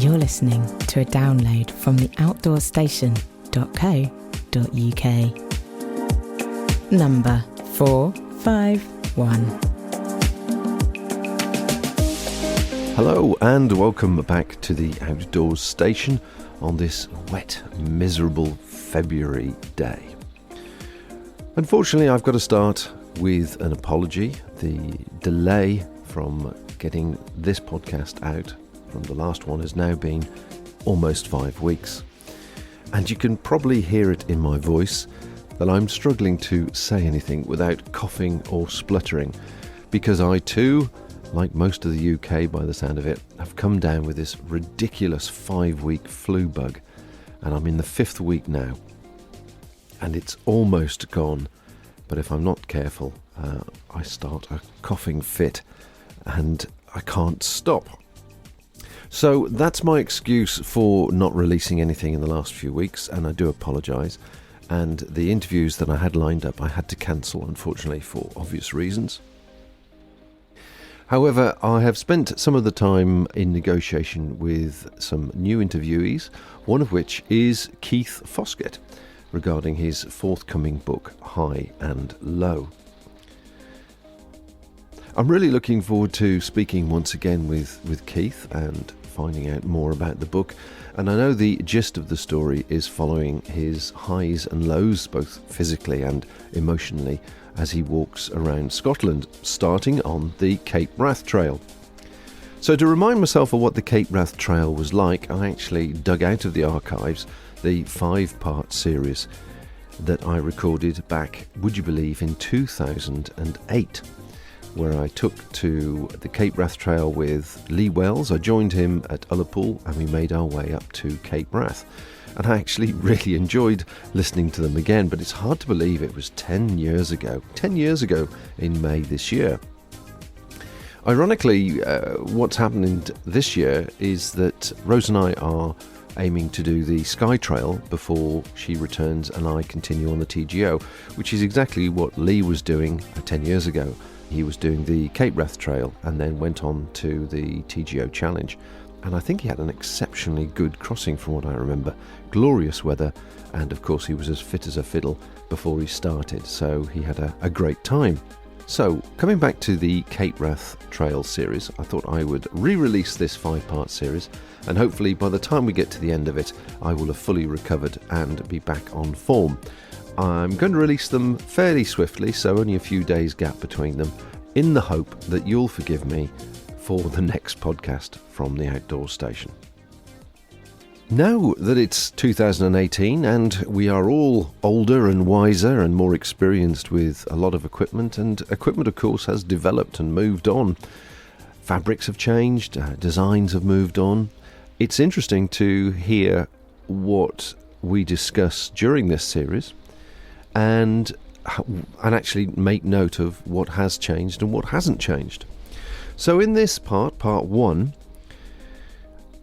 You're listening to a download from the outdoorstation.co.uk. Number 451. Hello and welcome back to the Outdoors Station on this wet, miserable February day. Unfortunately, I've got to start with an apology. The delay from getting this podcast out from the last one has now been almost 5 weeks. And you can probably hear it in my voice that I'm struggling to say anything without coughing or spluttering, because I too, like most of the UK by the sound of it, have come down with this ridiculous 5-week flu bug, and I'm in the 5th week now. And it's almost gone, but if I'm not careful, I start a coughing fit and I can't stop. So that's my excuse for not releasing anything in the last few weeks, and I do apologise. And the interviews that I had lined up, I had to cancel, unfortunately, for obvious reasons. However, I have spent some of the time in negotiation with some new interviewees, one of which is Keith Foskett, regarding his forthcoming book, High and Low. I'm really looking forward to speaking once again with Keith and finding out more about the book. And I know the gist of the story is following his highs and lows, both physically and emotionally, as he walks around Scotland, starting on the Cape Wrath Trail. So to remind myself of what the Cape Wrath Trail was like, I actually dug out of the archives the 5-part series that I recorded back, would you believe, in 2008, where I took to the Cape Wrath Trail with Lee Wells. I joined him at Ullapool and we made our way up to Cape Wrath. And I actually really enjoyed listening to them again, but it's hard to believe it was 10 years ago. 10 years ago in May this year. Ironically, what's happening this year is that Rose and I are aiming to do the Sky Trail before she returns and I continue on the TGO, which is exactly what Lee was doing 10 years ago. He was doing the Cape Wrath Trail and then went on to the TGO Challenge. And I think he had an exceptionally good crossing from what I remember. Glorious weather, and of course he was as fit as a fiddle before he started, so he had a great time. So, coming back to the Cape Wrath Trail series, I thought I would re-release this 5-part series, and hopefully by the time we get to the end of it, I will have fully recovered and be back on form. I'm going to release them fairly swiftly, so only a few days gap between them, in the hope that you'll forgive me for the next podcast from the Outdoors Station. Now that it's 2018 and we are all older and wiser and more experienced with a lot of equipment, and equipment of course has developed and moved on. Fabrics have changed, designs have moved on. It's interesting to hear what we discuss during this series and actually make note of what has changed and what hasn't changed. So in this part 1,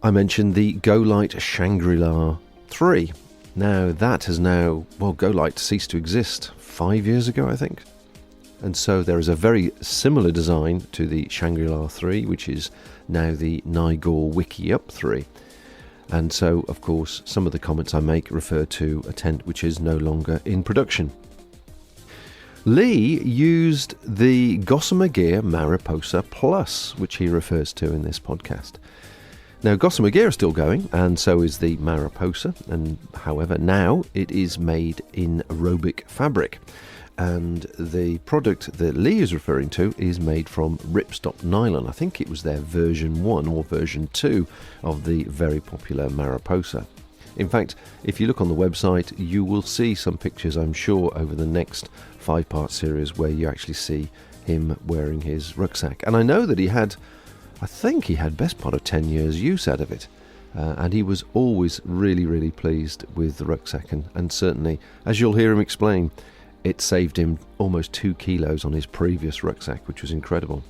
I mentioned the Go-Lite Shangri-La 3. Now that has Go-Lite ceased to exist 5 years ago, I think. And so there is a very similar design to the Shangri-La 3, which is now the Nigor Wiki Up 3. And so, of course, some of the comments I make refer to a tent which is no longer in production. Lee used the Gossamer Gear Mariposa Plus, which he refers to in this podcast. Now, Gossamer Gear is still going, and so is the Mariposa, and however, now it is made in aerobic fabric. And the product that Lee is referring to is made from ripstop nylon. I think it was their version 1 or version 2 of the very popular Mariposa. In fact, if you look on the website, you will see some pictures, I'm sure, over the next 5-part series where you actually see him wearing his rucksack. And I know that I think he had best part of 10 years use out of it. And he was always really, really pleased with the rucksack. And certainly, as you'll hear him explain, it saved him almost 2 kilos on his previous rucksack, which was incredible.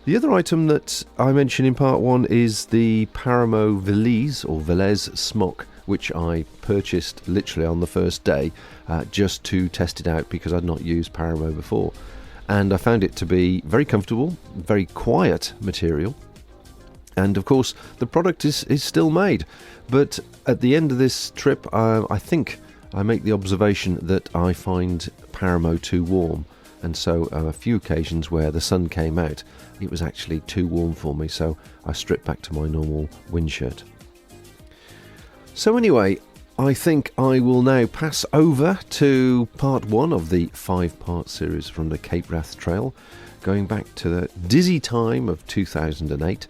The other item that I mentioned in part 1 is the Paramo Velez smock, which I purchased literally on the first day just to test it out because I'd not used Paramo before. And I found it to be very comfortable, very quiet material, And of course, the product is still made. But at the end of this trip, I think I make the observation that I find Paramo too warm. And so a few occasions where the sun came out, it was actually too warm for me. So I stripped back to my normal wind shirt. So anyway, I think I will now pass over to part 1 of the 5-part series from the Cape Wrath Trail, going back to the dizzy time of 2008,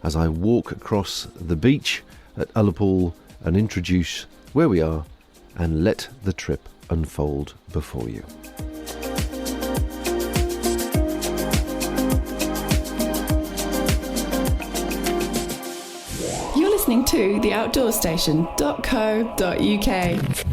as I walk across the beach at Ullapool and introduce where we are and let the trip unfold before you. You're listening to theoutdoorstation.co.uk.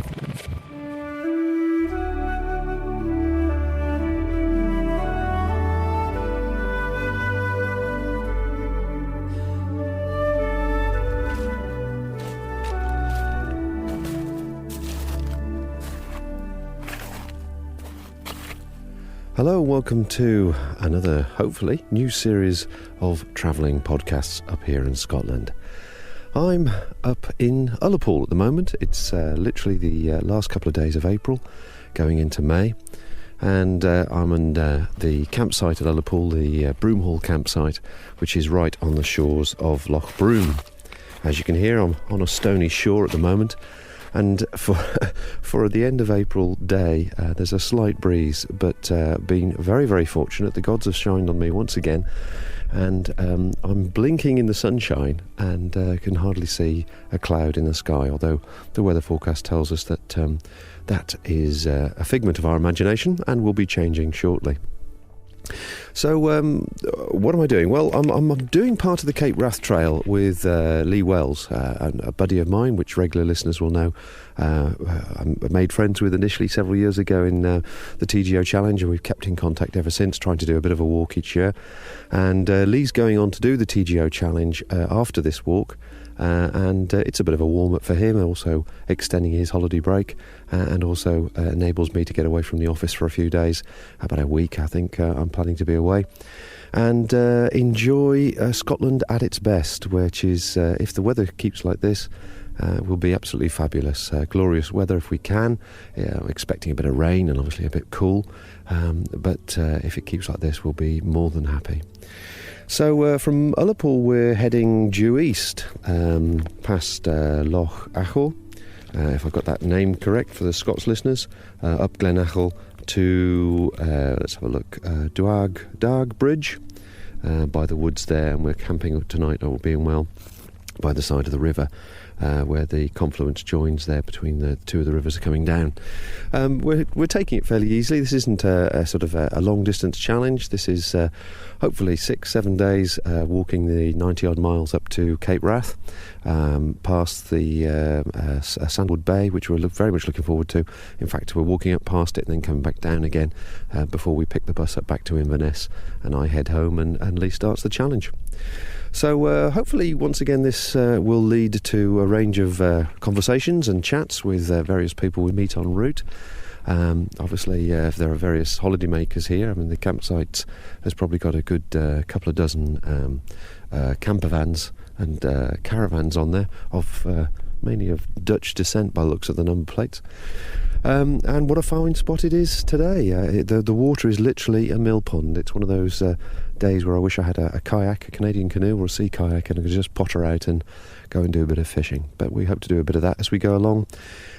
Hello, welcome to another, hopefully, new series of travelling podcasts up here in Scotland. I'm up in Ullapool at the moment. It's literally the last couple of days of April, going into May, and I'm in the campsite at Ullapool, the Broomhall campsite, which is right on the shores of Loch Broom. As you can hear, I'm on a stony shore at the moment. And for the end of April day, there's a slight breeze, but being very, very fortunate, the gods have shined on me once again, and I'm blinking in the sunshine and can hardly see a cloud in the sky, although the weather forecast tells us that that is a figment of our imagination and will be changing shortly. So what am I doing? Well, I'm doing part of the Cape Wrath Trail with Lee Wells, a buddy of mine, which regular listeners will know. I made friends with initially several years ago in the TGO Challenge, and we've kept in contact ever since, trying to do a bit of a walk each year. And Lee's going on to do the TGO Challenge after this walk. And it's a bit of a warm-up for him, also extending his holiday break, and also enables me to get away from the office for a few days, about a week I think I'm planning to be away, and enjoy Scotland at its best, which is, if the weather keeps like this, will be absolutely fabulous. Glorious weather if we can. I'm expecting a bit of rain and obviously a bit cool, but if it keeps like this, we'll be more than happy. So from Ullapool we're heading due east, past Loch Achel, if I've got that name correct for the Scots listeners, up Glen Achel to, let's have a look, Darg Bridge, by the woods there, and we're camping tonight, all being well, by the side of the river, where the confluence joins there between the two of the rivers coming down. We're taking it fairly easily. This isn't a sort of a long distance challenge. This is hopefully 6-7 days walking the 90 odd miles up to Cape Wrath, past the Sandwood Bay, which we're very much looking forward to. In fact, we're walking up past it and then coming back down again before we pick the bus up back to Inverness, and I head home and Lee starts the challenge. So hopefully once again this will lead to a range of conversations and chats with various people we meet en route. Obviously if there are various holidaymakers here, I mean the campsite has probably got a good couple of dozen camper vans and caravans on there, of mainly of Dutch descent by the looks of the number plates. And what a fine spot it is today. The water is literally a mill pond. It's one of those days where I wish I had a kayak, a Canadian canoe or a sea kayak, and I could just potter out and go and do a bit of fishing. But we hope to do a bit of that as we go along.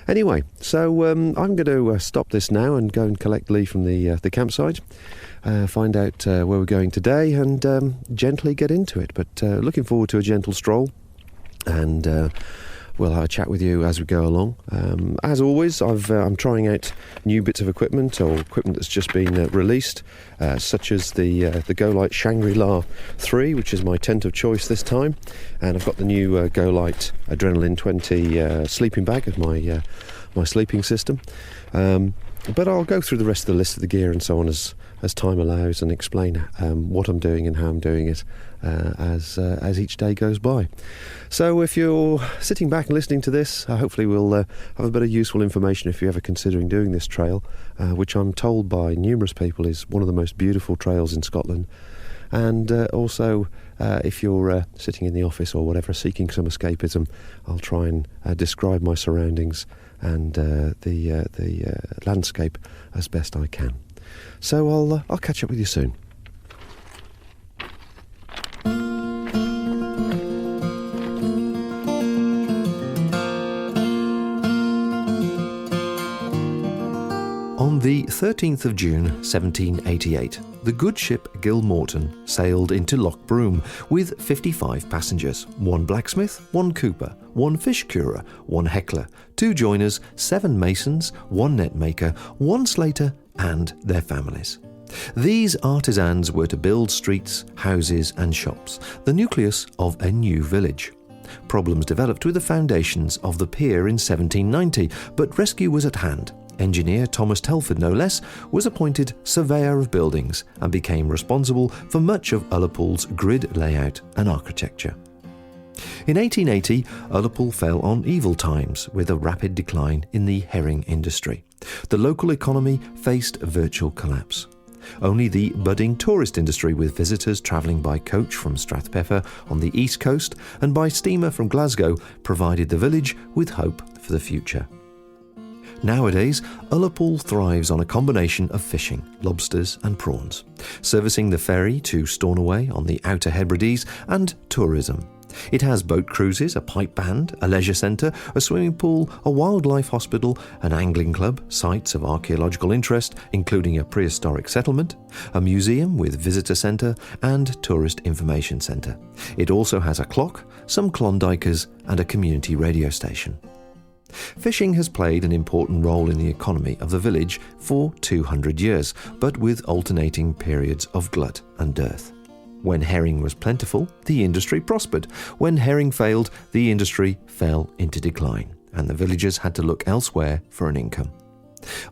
Anyway, so I'm going to stop this now and go and collect Lee from the campsite, find out where we're going today, and gently get into it. But looking forward to a gentle stroll, and we'll have a chat with you as we go along. As always, I'm trying out new bits of equipment, or equipment that's just been released, such as the Go Light Shangri-La 3, which is my tent of choice this time. And I've got the new Go Light Adrenaline 20 sleeping bag as my sleeping system. But I'll go through the rest of the list of the gear and so on as time allows, and explain what I'm doing and how I'm doing it as each day goes by. So if you're sitting back and listening to this, hopefully we'll have a bit of useful information if you're ever considering doing this trail, which I'm told by numerous people is one of the most beautiful trails in Scotland. And also, if you're sitting in the office or whatever, seeking some escapism, I'll try and describe my surroundings and the landscape as best I can. So I'll catch up with you soon. On the 13th of June 1788, the good ship Gilmorton sailed into Loch Broom with 55 passengers, 1 blacksmith, 1 cooper, 1 fish curer, 1 heckler, 2 joiners, 7 masons, 1 net maker, 1 slater and their families. These artisans were to build streets, houses and shops, the nucleus of a new village. Problems developed with the foundations of the pier in 1790, but rescue was at hand. Engineer Thomas Telford, no less, was appointed surveyor of buildings and became responsible for much of Ullapool's grid layout and architecture. In 1880, Ullapool fell on evil times with a rapid decline in the herring industry. The local economy faced virtual collapse. Only the budding tourist industry, with visitors travelling by coach from Strathpeffer on the east coast and by steamer from Glasgow, provided the village with hope for the future. Nowadays, Ullapool thrives on a combination of fishing, lobsters and prawns, servicing the ferry to Stornoway on the Outer Hebrides, and tourism. It has boat cruises, a pipe band, a leisure centre, a swimming pool, a wildlife hospital, an angling club, sites of archaeological interest, including a prehistoric settlement, a museum with visitor centre and tourist information centre. It also has a clock, some Klondikers and a community radio station. Fishing has played an important role in the economy of the village for 200 years, but with alternating periods of glut and dearth. When herring was plentiful, the industry prospered. When herring failed, the industry fell into decline, and the villagers had to look elsewhere for an income.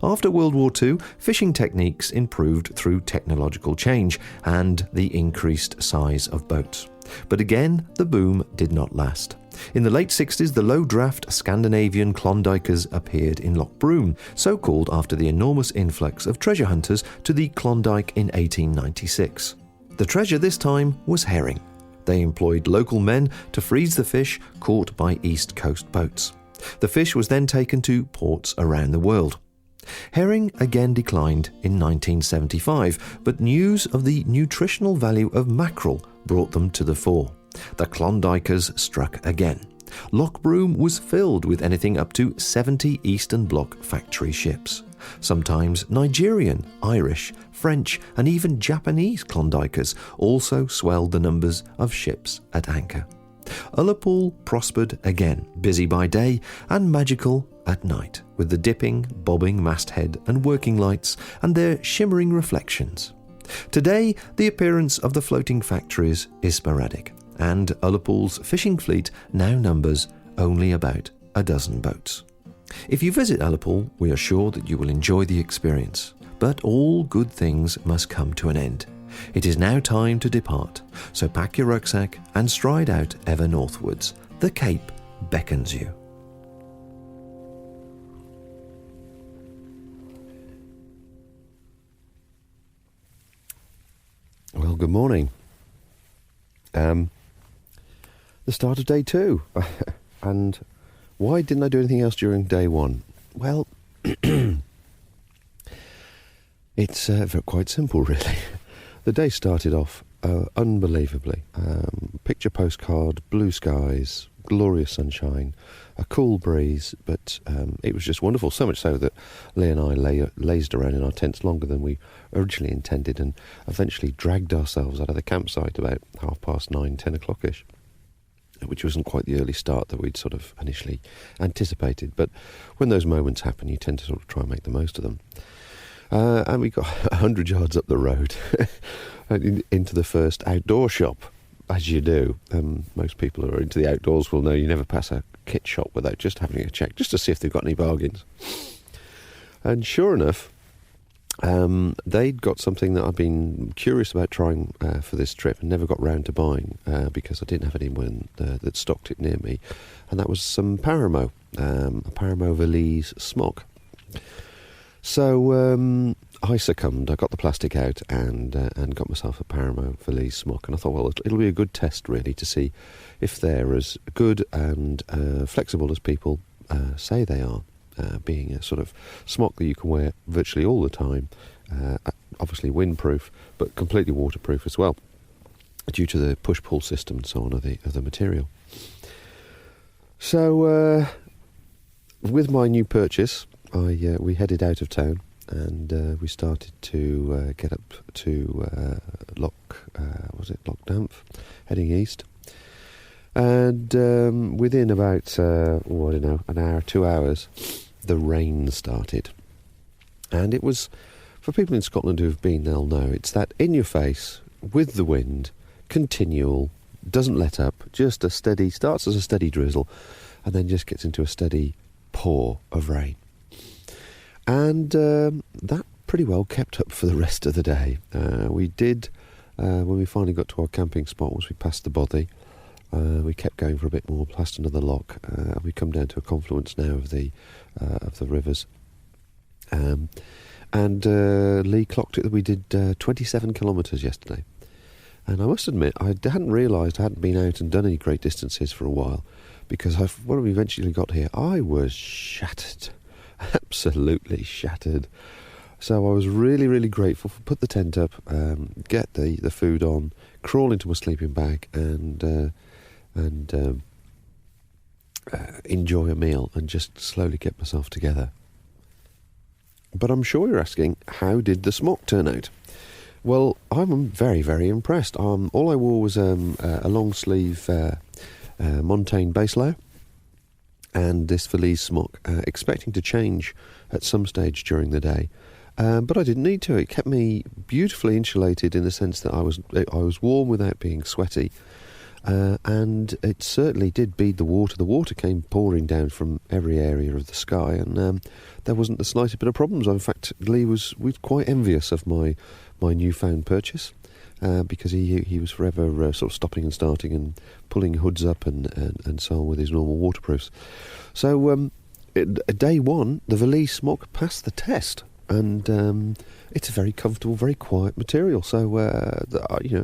After World War II, fishing techniques improved through technological change and the increased size of boats. But again, the boom did not last. In the late 60s, the low-draft Scandinavian Klondikers appeared in Loch Broom, so called after the enormous influx of treasure hunters to the Klondike in 1896. The treasure this time was herring. They employed local men to freeze the fish caught by East Coast boats. The fish was then taken to ports around the world. Herring again declined in 1975, but news of the nutritional value of mackerel brought them to the fore. The Klondikers struck again. Loch Broom was filled with anything up to 70 Eastern Bloc factory ships. Sometimes Nigerian, Irish, French and even Japanese Klondikers also swelled the numbers of ships at anchor. Ullapool prospered again, busy by day and magical at night, with the dipping, bobbing masthead and working lights and their shimmering reflections. Today, the appearance of the floating factories is sporadic, and Ullapool's fishing fleet now numbers only about a dozen boats. If you visit Ullapool, we are sure that you will enjoy the experience. But all good things must come to an end. It is now time to depart, so pack your rucksack and stride out ever northwards. The Cape beckons you. Well, good morning. The start of day 2. And why didn't I do anything else during day 1? Well, it's quite simple, really. The day started off unbelievably. Picture postcard, blue skies, glorious sunshine, a cool breeze, but it was just wonderful. So much so that Lee and I lazed around in our tents longer than we originally intended, and eventually dragged ourselves out of the campsite about 9:30, 10 o'clock-ish, which wasn't quite the early start that we'd sort of initially anticipated. But when those moments happen, you tend to sort of try and make the most of them. And we got 100 yards up the road into the first outdoor shop, as you do. Most people who are into the outdoors will know you never pass a kit shop without just having a check, just to see if they've got any bargains. And sure enough, they'd got something that I'd been curious about trying for this trip and never got round to buying because I didn't have anyone that stocked it near me, and that was some Paramo, a Paramo Valise smock. So I succumbed. I got the plastic out and got myself a Paramount Valise smock, and I thought, well, it'll be a good test really to see if they're as good and flexible as people say they are, being a sort of smock that you can wear virtually all the time, obviously windproof, but completely waterproof as well, due to the push-pull system and so on of the material. So, with my new purchase, we headed out of town, and we started to get up to Lockdampf, heading east. And within about, an hour, 2 hours, the rain started. And it was, for people in Scotland who have been, they'll know, it's that in your face, with the wind, continual, doesn't let up, just a steady, starts as a steady drizzle, and then just gets into a steady pour of rain. And that pretty well kept up for the rest of the day. We did, when we finally got to our camping spot, once we passed the bothy, we kept going for a bit more, past another lock. We come down to a confluence now of the rivers. And Lee clocked it that we did 27 kilometres yesterday. And I must admit, I hadn't realised I hadn't been out and done any great distances for a while, because when we eventually got here, I was shattered. Absolutely shattered. So I was really, really grateful for put the tent up, get the food on, crawl into my sleeping bag, and enjoy a meal and just slowly get myself together. But I'm sure you're asking, how did the smock turn out? Well, I'm very, very impressed. All I wore was a long sleeve Montaigne base layer and this Valise smock, expecting to change at some stage during the day. But I didn't need to. It kept me beautifully insulated in the sense that I was warm without being sweaty. And it certainly did bead the water. The water came pouring down from every area of the sky, and there wasn't the slightest bit of problems. In fact, Lee was quite envious of my newfound purchase, because he was forever sort of stopping and starting and pulling hoods up and so on with his normal waterproofs. So day one, the Valise smock passed the test, and it's a very comfortable, very quiet material. So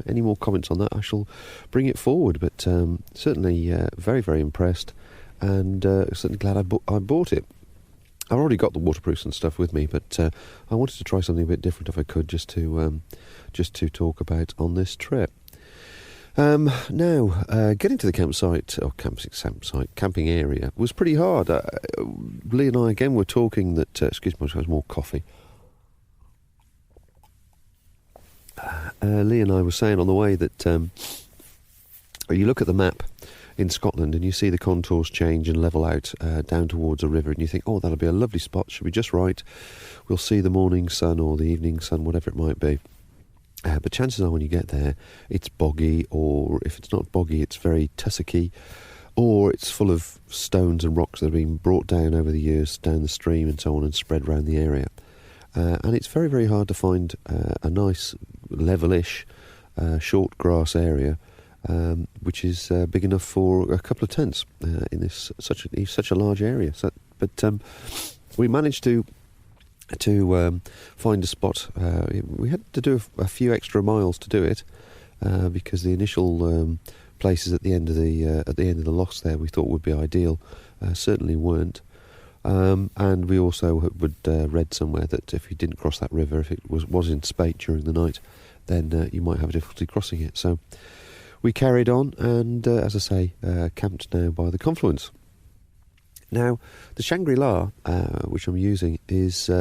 any more comments on that, I shall bring it forward. But certainly very, very impressed, and certainly glad I bought it. I've already got the waterproofs and stuff with me, but I wanted to try something a bit different if I could, just to talk about on this trip. Now, getting to the camping area was pretty hard. Lee and I again were talking that, excuse me, I was more coffee. Lee and I were saying on the way that you look at the map in Scotland and you see the contours change and level out down towards a river, and you think, oh, that'll be a lovely spot, should be just right. We'll see the morning sun or the evening sun, whatever it might be. But chances are when you get there, it's boggy, or if it's not boggy, it's very tussocky, or it's full of stones and rocks that have been brought down over the years, down the stream and so on, and spread around the area. And it's very, very hard to find a nice, level-ish, short grass area, which is big enough for a couple of tents in such a large area. But we managed to find a spot. We had to do a few extra miles to do it, because the initial places at the end of the lochs there we thought would be ideal certainly weren't. And we also would read somewhere that if you didn't cross that river, if it was in spate during the night, then you might have a difficulty crossing it. So we carried on, and as I say, camped now by the confluence. Now, the Shangri-La, which I'm using, is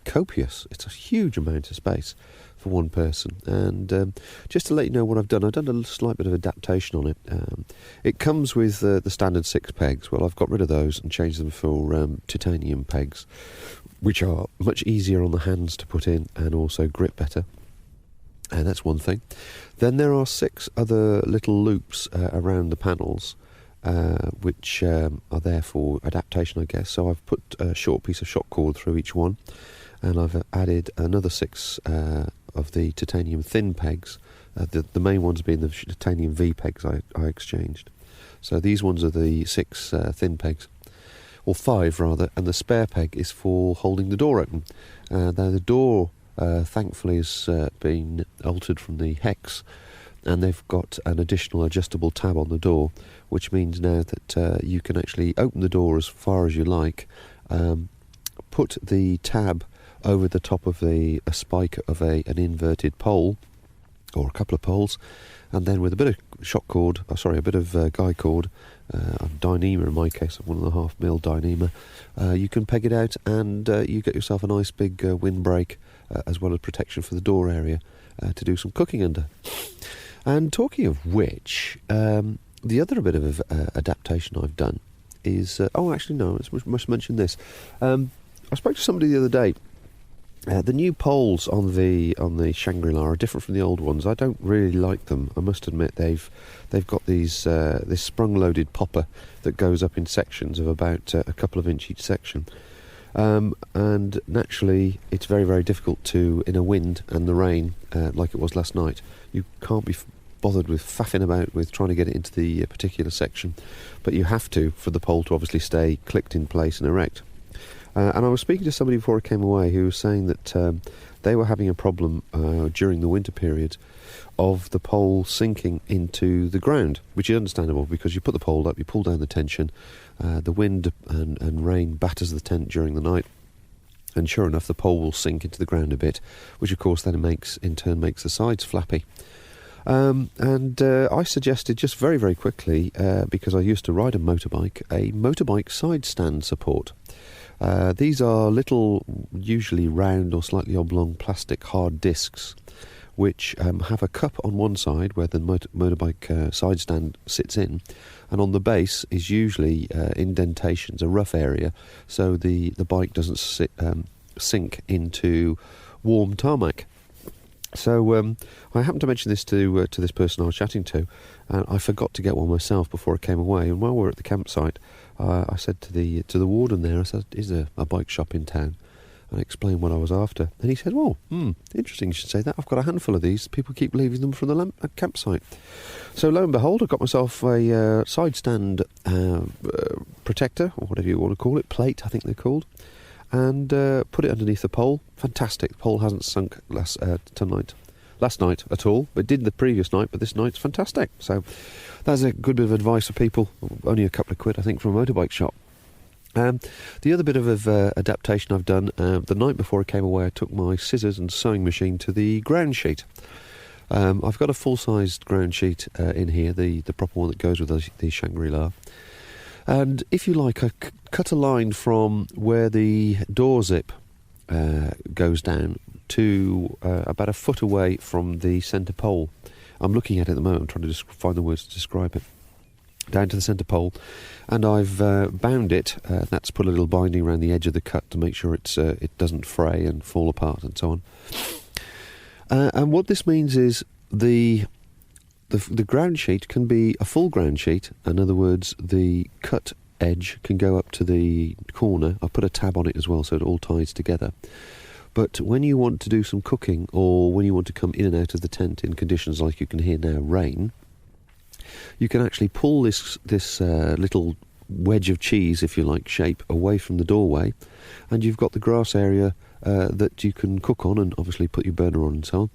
copious. It's a huge amount of space for one person. And just to let you know what I've done a slight bit of adaptation on it. It comes with the standard 6 pegs. Well, I've got rid of those and changed them for titanium pegs, which are much easier on the hands to put in and also grip better. And that's one thing. Then there are 6 other little loops around the panels, which are there for adaptation, I guess. So I've put a short piece of shock cord through each one, and I've added another 6 of the titanium thin pegs, the main ones being the titanium V pegs I exchanged. So these ones are the 6 thin pegs, or 5 rather, and the spare peg is for holding the door open. Now the door, thankfully, has been altered from the hex, and they've got an additional adjustable tab on the door, which means now that you can actually open the door as far as you like, put the tab over the top of a spike of an inverted pole, or a couple of poles, and then with a bit of a bit of guy cord, a Dyneema in my case, a 1.5mm Dyneema, you can peg it out, and you get yourself a nice big windbreak, as well as protection for the door area, to do some cooking under. And talking of which, the other bit of adaptation I've done is... I must mention this. I spoke to somebody the other day. The new poles on the Shangri-La are different from the old ones. I don't really like them. I must admit they've got this sprung-loaded popper that goes up in sections of about a couple of inch each section. And naturally, it's very, very difficult to, in a wind and the rain, like it was last night, you can't be bothered with faffing about with trying to get it into the particular section, but you have to for the pole to obviously stay clicked in place and erect. And I was speaking to somebody before I came away who was saying that they were having a problem during the winter period of the pole sinking into the ground, which is understandable because you put the pole up, you pull down the tension, the wind and rain batters the tent during the night, and sure enough the pole will sink into the ground a bit, which of course then in turn makes the sides flappy. And I suggested just very, very quickly, because I used to ride a motorbike side stand support. These are little, usually round or slightly oblong plastic hard discs, which have a cup on one side where the motorbike side stand sits in, and on the base is usually indentations, a rough area, so the bike doesn't sink into warm tarmac. So I happened to mention this to this person I was chatting to, and I forgot to get one myself before I came away. And while we were at the campsite, I said to the warden there, I said, "Is there a bike shop in town?" And I explained what I was after, and he said, "Oh, interesting. You should say that. I've got a handful of these. People keep leaving them from the campsite." So lo and behold, I got myself a side stand protector, or whatever you want to call it, plate, I think they're called. And put it underneath the pole. Fantastic. The pole hasn't sunk last night at all. It did the previous night, but this night's fantastic. So that's a good bit of advice for people. Only a couple of quid, I think, from a motorbike shop. The other bit of adaptation I've done, the night before I came away, I took my scissors and sewing machine to the ground sheet. I've got a full-sized ground sheet in here, the proper one that goes with the Shangri-La. And if you like, I cut a line from where the door zip goes down to about a foot away from the centre pole. I'm looking at it at the moment, I'm trying to find the words to describe it. Down to the centre pole, and I've bound it. That's put a little binding around the edge of the cut to make sure it doesn't fray and fall apart and so on. And what this means is the ground sheet can be a full ground sheet. In other words, the cut edge can go up to the corner. I put a tab on it as well so it all ties together. But when you want to do some cooking, or when you want to come in and out of the tent in conditions like you can hear now, rain, you can actually pull this little wedge of cheese, if you like, shape away from the doorway, and you've got the grass area that you can cook on and obviously put your burner on and so on.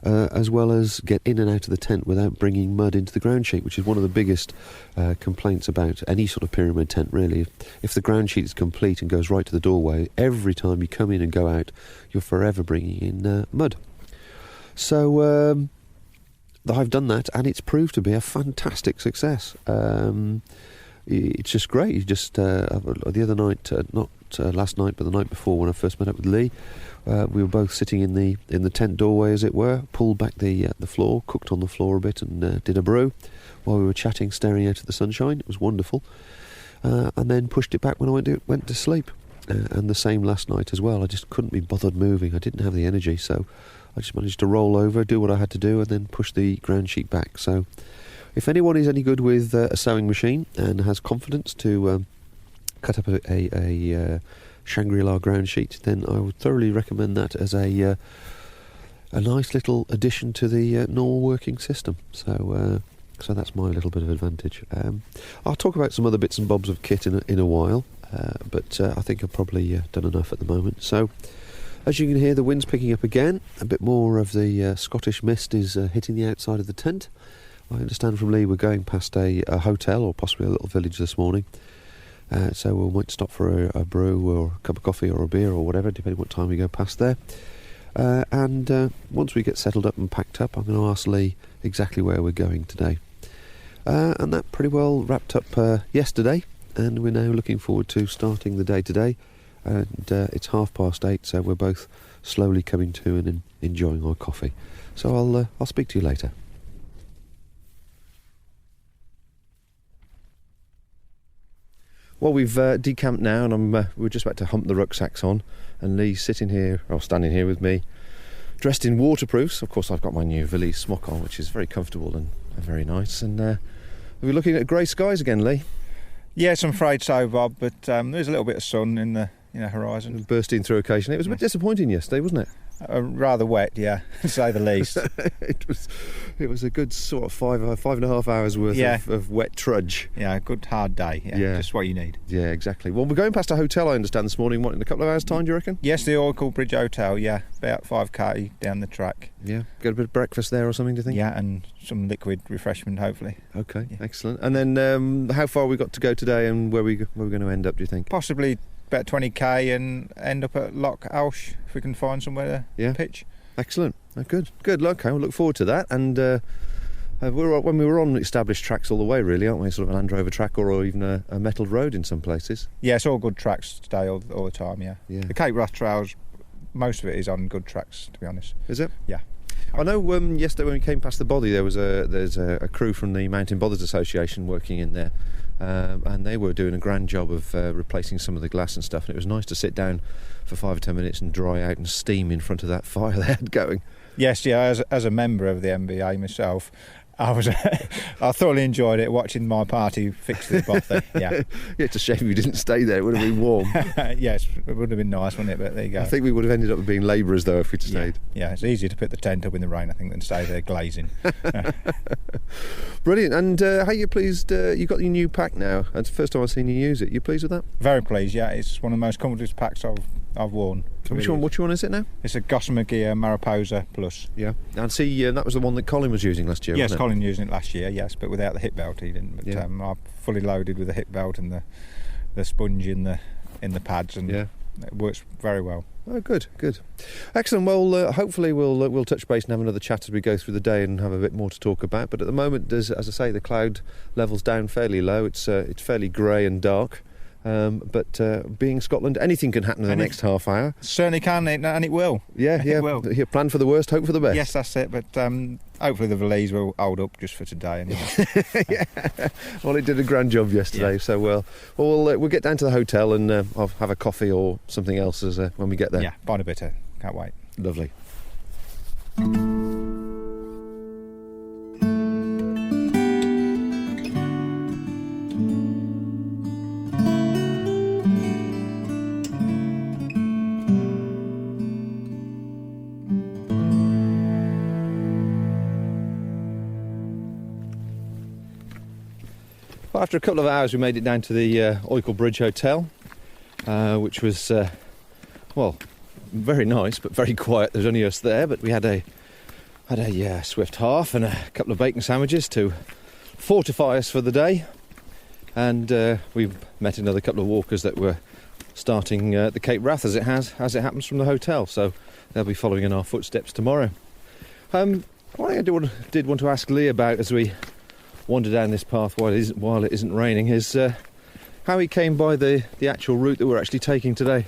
As well as get in and out of the tent without bringing mud into the ground sheet, which is one of the biggest complaints about any sort of pyramid tent, really. If the ground sheet is complete and goes right to the doorway, every time you come in and go out, you're forever bringing in mud. So I've done that, and it's proved to be a fantastic success. It's just great. You just the other night, not last night, but the night before, when I first met up with Lee, we were both sitting in the tent doorway, as it were, pulled back the floor, cooked on the floor a bit, and did a brew while we were chatting, staring out at the sunshine. It was wonderful. And then pushed it back when I went to sleep. And the same last night as well. I just couldn't be bothered moving. I didn't have the energy, so I just managed to roll over, do what I had to do, and then push the ground sheet back. So if anyone is any good with a sewing machine and has confidence to cut up a Shangri-La ground sheet, then I would thoroughly recommend that as a nice little addition to the normal working system. So that's my little bit of advantage. I'll talk about some other bits and bobs of kit in a while. but I think I've probably done enough at the moment. So, as you can hear, the wind's picking up again. A bit more of the Scottish mist is hitting the outside of the tent. I understand from Lee we're going past a hotel or possibly a little village this morning. So we might stop for a brew or a cup of coffee or a beer or whatever, depending what time we go past there. And once we get settled up and packed up, I'm going to ask Lee exactly where we're going today. And that pretty well wrapped up yesterday, and we're now looking forward to starting the day today. And it's 8:30, so we're both slowly coming to and enjoying our coffee. So I'll speak to you later. Well, we've decamped now, and we're just about to hump the rucksacks on, and Lee's standing here with me, dressed in waterproofs. Of course, I've got my new valise smock on, which is very comfortable and very nice. And we're looking at grey skies again, Lee. Yes, I'm afraid so, Bob, but there's a little bit of sun in the horizon. Bursting through occasionally. It was a bit disappointing yesterday, wasn't it? Rather wet, yeah, to say the least. It was a good sort of 5.5 hours worth of wet trudge. Yeah, a good hard day. Yeah, just what you need. Yeah, exactly. Well, we're going past a hotel, I understand, this morning. What, in a couple of hours' time, do you reckon? Yes, the Oracle Bridge Hotel. Yeah, about 5k down the track. Yeah, get a bit of breakfast there or something, do you think? Yeah, and some liquid refreshment, hopefully. Okay, excellent. And then how far we got to go today, and where we're going to end up, do you think? Possibly about 20k and end up at Loch Alsh if we can find somewhere to pitch. Excellent. Good. Okay, we'll look forward to that. And when we were on established tracks all the way, really, aren't we? Sort of a Land Rover track or even a metalled road in some places. Yeah, it's all good tracks today all the time. Yeah. The Cape Wrath Trails, most of it is on good tracks, to be honest. Is it? Yeah. I know yesterday when we came past the body, there's a crew from the Mountain Bothers Association working in there, and they were doing a grand job of replacing some of the glass and stuff, and it was nice to sit down for 5 or 10 minutes and dry out and steam in front of that fire they had going. Yes, as a member of the MBA myself, I thoroughly enjoyed it, watching my party fix the bothy. Yeah, it's a shame you didn't stay there. It would have been warm. Yes, it would have been nice, wouldn't it? But there you go. I think we would have ended up being labourers though if we'd stayed. Yeah, it's easier to put the tent up in the rain, I think, than stay there glazing. Brilliant. And how are you pleased? You got your new pack now. It's the first time I've seen you use it. You pleased with that? Very pleased. Yeah, it's one of the most comfortable packs I've worn. Which one is it now? It's a Gossamer Gear Mariposa Plus. Yeah, and see, that was the one that Colin was using last year. Yes, wasn't it? Colin using it last year. Yes, but without the hip belt, he didn't. But I'm fully loaded with the hip belt and the sponge in the pads, and it works very well. Oh, good. Excellent. Well, hopefully we'll touch base and have another chat as we go through the day and have a bit more to talk about. But at the moment, as I say, the cloud level's down fairly low. It's fairly grey and dark. But being Scotland, anything can happen in the next half hour. Certainly can, and it will. Yeah. It will. Plan for the worst, hope for the best. Yes, that's it. But hopefully the valise will hold up just for today. Anyway. Yeah. Well, it did a grand job yesterday. Yeah. So we'll get down to the hotel and I'll have a coffee or something else when we get there. Yeah, bite a bitter. Can't wait. Lovely. Well, after a couple of hours we made it down to the Oracle Bridge Hotel, which was, very nice but very quiet. There's only us there, but we had a swift half and a couple of bacon sandwiches to fortify us for the day. And we met another couple of walkers that were starting the Cape Wrath as it happens from the hotel, so they'll be following in our footsteps tomorrow. One thing I did want to ask Lee about as we wander down this path while it isn't raining is how he came by the actual route that we're actually taking today.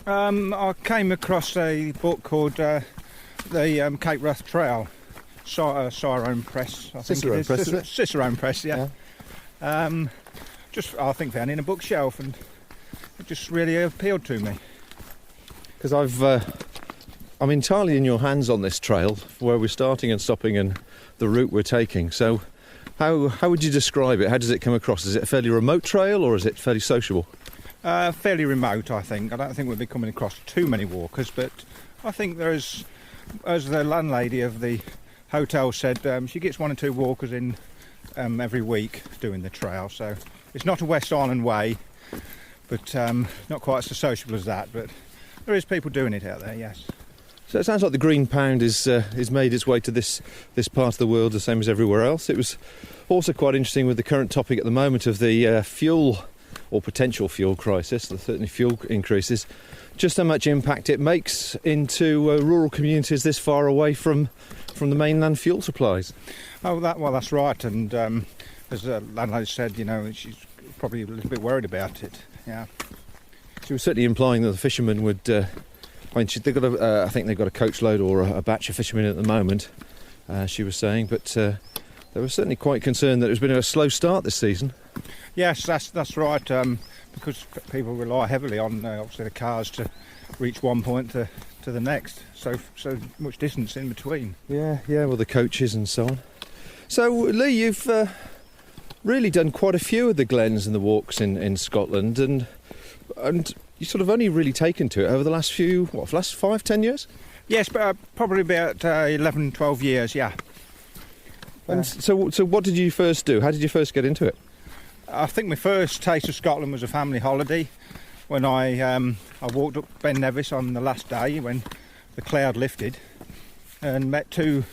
I came across a book called the Cape Wrath Trail, Cicerone Press. Cicerone Press, is it? Cicerone Press, yeah. Just I think found it in a bookshelf, and it just really appealed to me. Because I'm entirely in your hands on this trail, where we're starting and stopping and the route we're taking. So how would you describe it? How does it come across? Is it a fairly remote trail or is it fairly sociable? Fairly remote, I think. I don't think we'll be coming across too many walkers, but I think there's, as the landlady of the hotel said, she gets 1 or 2 walkers in every week doing the trail. So it's not a West Island way, but not quite so sociable as that. But there is people doing it out there, yes. So it sounds like the green pound is made its way to this part of the world, the same as everywhere else. It was also quite interesting with the current topic at the moment of the fuel or potential fuel crisis, certainly fuel increases, just how much impact it makes into rural communities this far away from the mainland fuel supplies. Oh, that's right. And as the landlady said, she's probably a little bit worried about it. Yeah. She was certainly implying that the fishermen would. I think they've got a coach load or a batch of fishermen at the moment. She was saying, but they were certainly quite concerned that it's been a slow start this season. Yes, that's right. Because people rely heavily on obviously the cars to reach one point to the next. So much distance in between. Yeah. Well, the coaches and so on. So Lee, you've really done quite a few of the glens and the walks in Scotland, and you sort of only really taken to it over the last 5-10 years? Yes, but probably about 11, 12 years, yeah. And so what did you first do? How did you first get into it? I think my first taste of Scotland was a family holiday when I walked up Ben Nevis on the last day when the cloud lifted and met two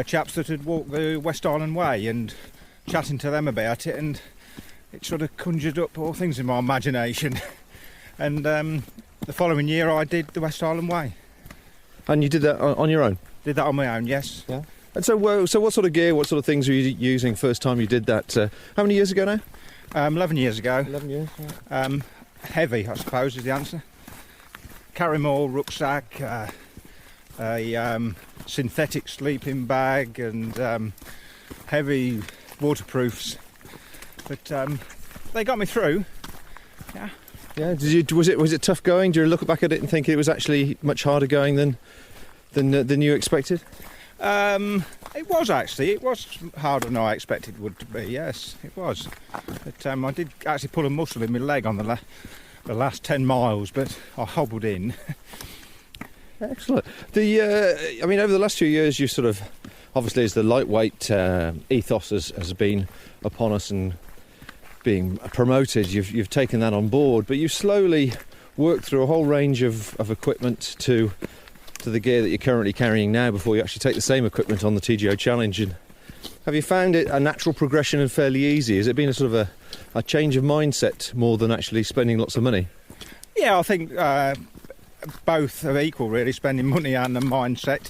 chaps that had walked the West Island Way, and chatting to them about it, and it sort of conjured up all things in my imagination. And the following year I did the West Island Way. And you did that on your own? Did that on my own, yes. Yeah. And so what sort of gear, what sort of things were you using first time you did that? How many years ago now? 11 years ago. 11 years, right. Heavy, I suppose, is the answer. Carry-more rucksack, a synthetic sleeping bag, and heavy waterproofs. But they got me through. Yeah. Yeah. Was it tough going? Do you look back at it and think it was actually much harder going than you expected? It was actually. It was harder than I expected it would be. Yes, it was. But I did actually pull a muscle in my leg on the last 10 miles, but I hobbled in. Excellent. Over the last few years, you sort of, obviously, as the lightweight ethos has been upon us and being promoted, you've taken that on board, but you've slowly worked through a whole range of equipment to the gear that you're currently carrying now before you actually take the same equipment on the TGO Challenge. And have you found it a natural progression and fairly easy? Has it been a sort of a change of mindset more than actually spending lots of money? Yeah, I think both are equal, really, spending money and the mindset.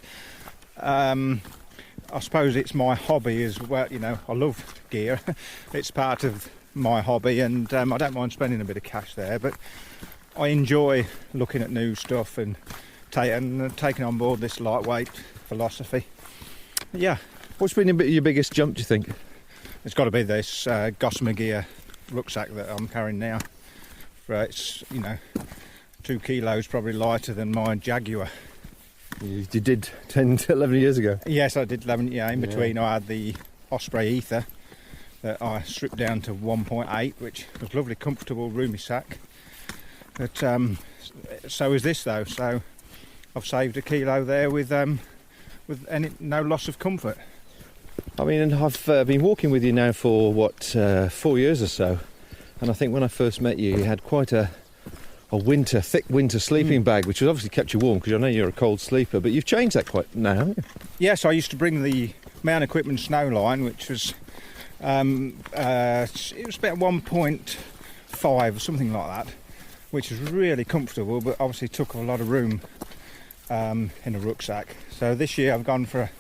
I suppose it's my hobby as well. I love gear. It's part of my hobby, and I don't mind spending a bit of cash there, but I enjoy looking at new stuff and taking on board this lightweight philosophy. Yeah. What's been your biggest jump, do you think? It's got to be this Gossamer Gear rucksack that I'm carrying now. It's 2 kilos probably lighter than my Jaguar. You did 10 to 11 years ago? Yes, I did 11. Yeah, in between I had the Osprey Ether that I stripped down to 1.8, which was lovely, comfortable, roomy sack. But so is this though. So I've saved a kilo there with no loss of comfort. I mean, and I've been walking with you now for 4 years or so, and I think when I first met you, you had quite a thick winter sleeping bag, which has obviously kept you warm because I know you're a cold sleeper. But you've changed that quite now, haven't you? Yes, I used to bring the Mount Equipment Snowline, which was it was about 1.5 or something like that, which was really comfortable, but obviously took a lot of room in a rucksack. So this year I've gone for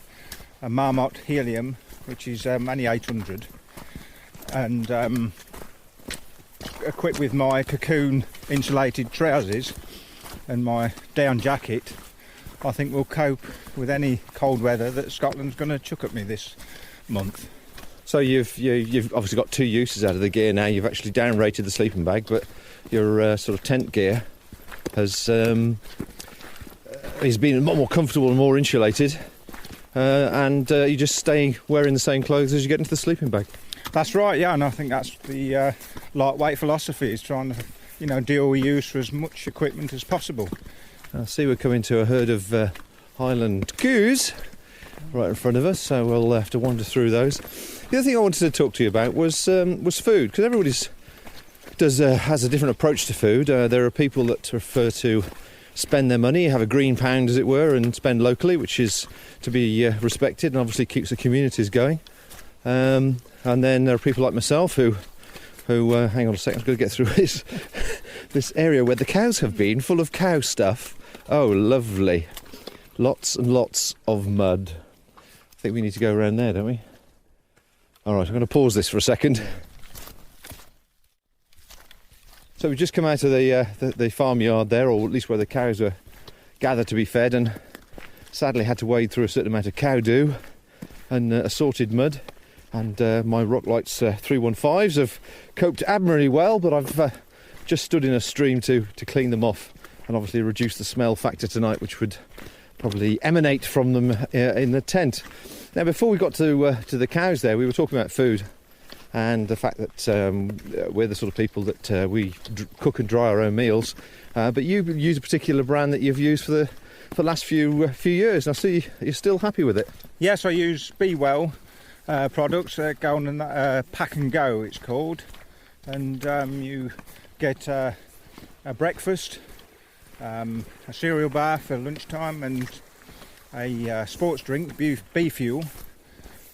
a Marmot Helium, which is only 800, and equipped with my Cocoon insulated trousers and my down jacket. I think we'll cope with any cold weather that Scotland's going to chuck at me this month. So you've obviously got 2 uses out of the gear now. You've actually down-rated the sleeping bag, but your sort of tent gear has been a lot more comfortable and more insulated, and you just stay wearing the same clothes as you get into the sleeping bag. That's right, yeah, and I think that's the lightweight philosophy, is trying to dual use for as much equipment as possible. I see we're coming to a herd of Highland coos right in front of us, so we'll have to wander through those. The other thing I wanted to talk to you about was food, because everybody's has a different approach to food. There are people that prefer to spend their money, have a green pound as it were, and spend locally, which is to be respected and obviously keeps the communities going. And then there are people like myself who hang on a second, I've got to get through this area where the cows have been, full of cow stuff. Oh, lovely. Lots and lots of mud. I think we need to go around there, don't we? All right, I'm going to pause this for a second. So we've just come out of the farmyard there, or at least where the cows were gathered to be fed, and sadly had to wade through a certain amount of cow doo and assorted mud. And my Rocklights 315s have coped admirably well, but I've just stood in a stream to clean them off and obviously reduce the smell factor tonight, which would probably emanate from them in the tent. Now, before we got to the cows there, we were talking about food and the fact that we're the sort of people that we cook and dry our own meals. But you use a particular brand that you've used for the last few years, and I see you're still happy with it. Yes, I use Be Well products. Go on Pack and Go, it's called, and you get a breakfast, a cereal bar for lunchtime, and a sports drink, bee fuel,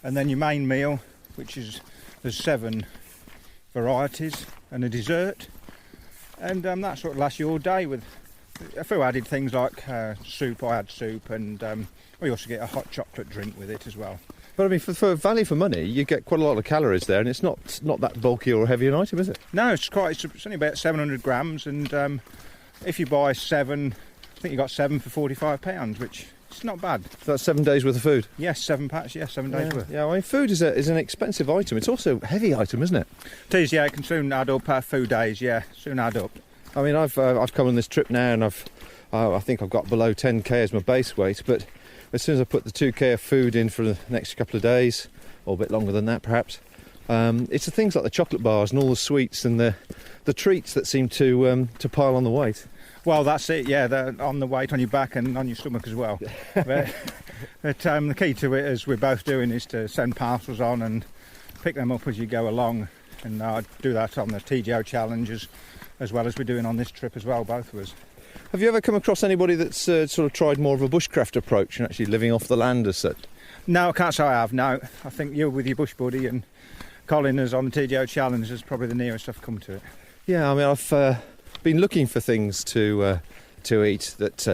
and then your main meal, which is there's 7 varieties, and a dessert, and that sort of lasts you all day with a few added things like soup. I add soup, and we also get a hot chocolate drink with it as well. But I mean, for value for money, you get quite a lot of calories there, and it's not that bulky or heavy an item, is it? No, it's only about 700 grams, and if you buy 7, I think you got 7 for £45, which is not bad. So that's 7 days worth of food? Yes, 7 packs, yes, 7 days worth. Yeah, I mean, food is an expensive item. It's also a heavy item, isn't it? It is, yeah, it can soon add up, food days, yeah, soon add up. I mean, I've come on this trip now, and I think I've got below 10k as my base weight, but as soon as I put the 2k of food in for the next couple of days, or a bit longer than that perhaps, it's the things like the chocolate bars and all the sweets and the treats that seem to pile on the weight. Well, that's it, yeah, they're on the weight, on your back and on your stomach as well. but the key to it, as we're both doing, is to send parcels on and pick them up as you go along, and I do that on the TGO challenges as well as we're doing on this trip as well, both of us. Have you ever come across anybody that's sort of tried more of a bushcraft approach and actually living off the land as such? No, I can't say I have, no. I think you with your bush buddy and Colin is on the TGO challenge is probably the nearest I've come to it. Yeah, I mean, I've been looking for things to eat that,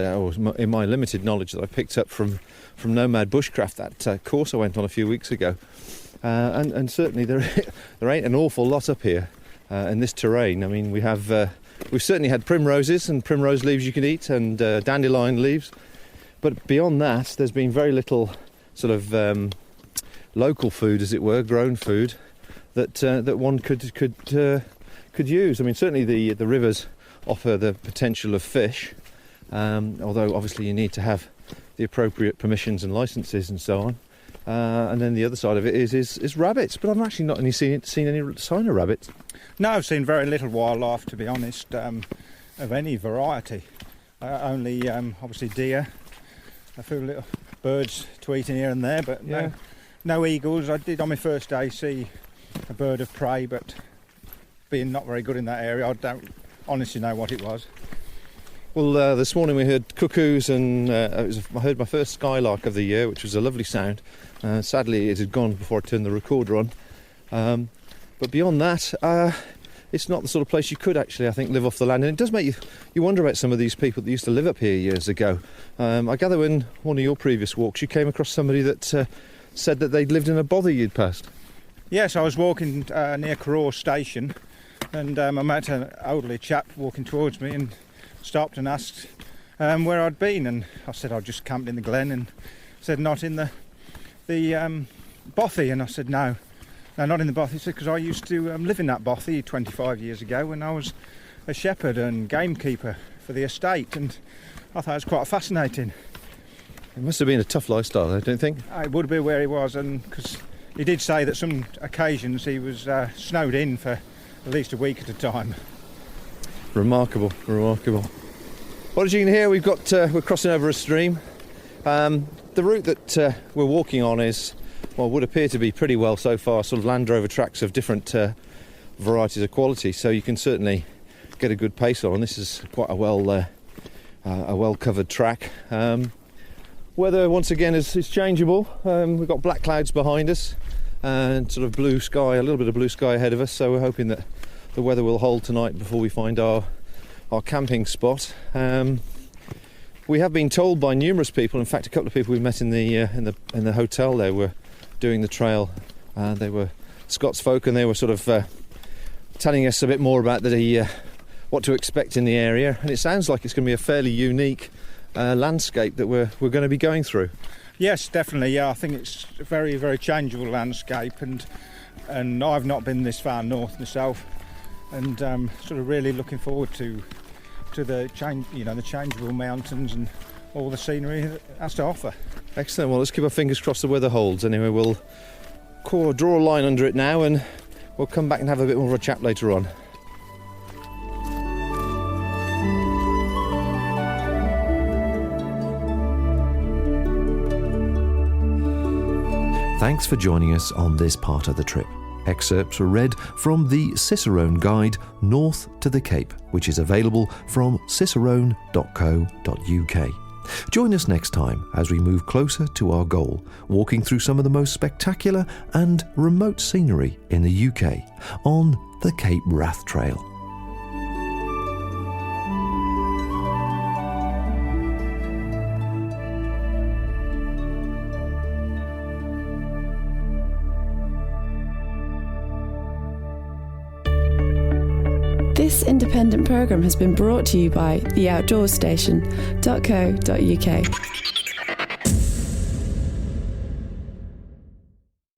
in my limited knowledge that I picked up from Nomad Bushcraft, that course I went on a few weeks ago. And certainly there ain't an awful lot up here in this terrain. I mean, we've certainly had primroses and primrose leaves you can eat, and dandelion leaves, but beyond that there's been very little sort of local food, as it were, grown food that one could use. I mean, certainly the rivers offer the potential of fish, although obviously you need to have the appropriate permissions and licences and so on. And then the other side of it is rabbits, but I've actually not seen any sign of rabbits. No, I've seen very little wildlife, to be honest, of any variety. Only obviously deer, a few little birds tweeting here and there, but yeah. No eagles. I did on my first day see a bird of prey, but being not very good in that area, I don't honestly know what it was. Well, this morning we heard cuckoos, and I heard my first skylark of the year, which was a lovely sound. Sadly, it had gone before I turned the recorder on. But beyond that, it's not the sort of place you could actually, I think, live off the land. And it does make you wonder about some of these people that used to live up here years ago. I gather in one of your previous walks you came across somebody that said that they'd lived in a bother you'd passed. Yes, I was walking near Carraw Station, and I met an elderly chap walking towards me and stopped and asked where I'd been, and I said I'd just camped in the glen, and said not in the bothy, and I said no, not in the bothy. He said because I used to live in that bothy 25 years ago when I was a shepherd and gamekeeper for the estate, and I thought it was quite fascinating. It must have been a tough lifestyle, I don't think. It would be where he was, and because he did say that some occasions he was snowed in for at least a week at a time. Remarkable. Well, as you can hear, we're crossing over a stream. The route that we're walking on would appear to be pretty well so far, sort of Land Rover tracks of different varieties of quality, so you can certainly get a good pace on. This is quite a well covered track. Weather once again is changeable. We've got black clouds behind us and sort of blue sky, a little bit of blue sky ahead of us, so we're hoping that the weather will hold tonight before we find our camping spot. We have been told by numerous people, in fact a couple of people we met in the hotel there were doing the trail, they were Scots folk, and they were sort of telling us a bit more about what to expect in the area, and it sounds like it's going to be a fairly unique landscape that we're going to be going through. Yes, definitely. Yeah, I think it's a very, very changeable landscape, and I've not been this far north myself, and sort of really looking forward to the change, the changeable mountains and all the scenery it has to offer. Excellent. Well, let's keep our fingers crossed the weather holds. Anyway, we'll draw a line under it now, and we'll come back and have a bit more of a chat later on. Thanks for joining us on this part of the trip. Excerpts were read from the Cicerone Guide North to the Cape, which is available from cicerone.co.uk. Join us next time as we move closer to our goal, walking through some of the most spectacular and remote scenery in the UK on the Cape Wrath Trail. This independent programme has been brought to you by theoutdoorstation.co.uk.